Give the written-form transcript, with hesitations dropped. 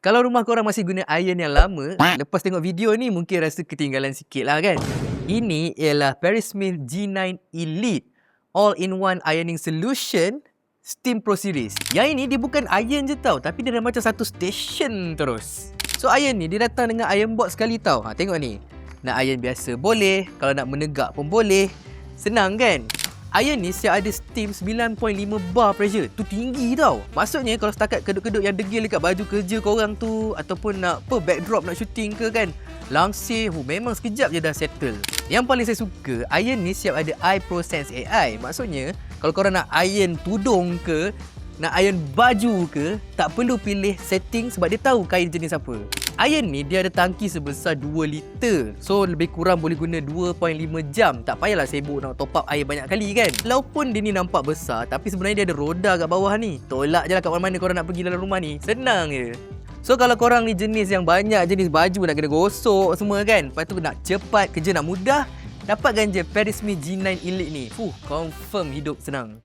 Kalau rumah korang masih guna iron yang lama, lepas tengok video ni mungkin rasa ketinggalan sikit lah kan. Ini ialah Perismith G9 Elite All-in-One Ironing Solution Steam Pro Series. Yang ini dia bukan iron je tau, tapi dia dah macam satu station terus. So iron ni dia datang dengan iron box sekali tau. Tengok ni. Nak iron biasa boleh, kalau nak menegak pun boleh. Senang kan? Iron ni siap ada steam 9.5 bar pressure. Tu tinggi tau. Maksudnya kalau setakat kedut-kedut yang degil dekat baju kerja korang tu, ataupun nak backdrop nak shooting ke kan, langsir, memang sekejap je dah settle. Yang paling saya suka, iron ni siap ada iProSense AI. Maksudnya kalau korang nak iron tudung ke, nak iron baju ke, tak perlu pilih setting sebab dia tahu kain jenis apa. Iron ni dia ada tangki sebesar 2 liter. So lebih kurang boleh guna 2.5 jam. Tak payahlah sibuk nak top up air banyak kali kan. Walaupun dia ni nampak besar, tapi sebenarnya dia ada roda kat bawah ni. Tolak je lah kat mana-mana korang nak pergi dalam rumah ni. Senang je. So kalau korang ni jenis yang banyak jenis baju nak kena gosok semua kan, lepas tu nak cepat, kerja nak mudah, dapatkan je Perismith G9 Elite ni. Confirm hidup senang.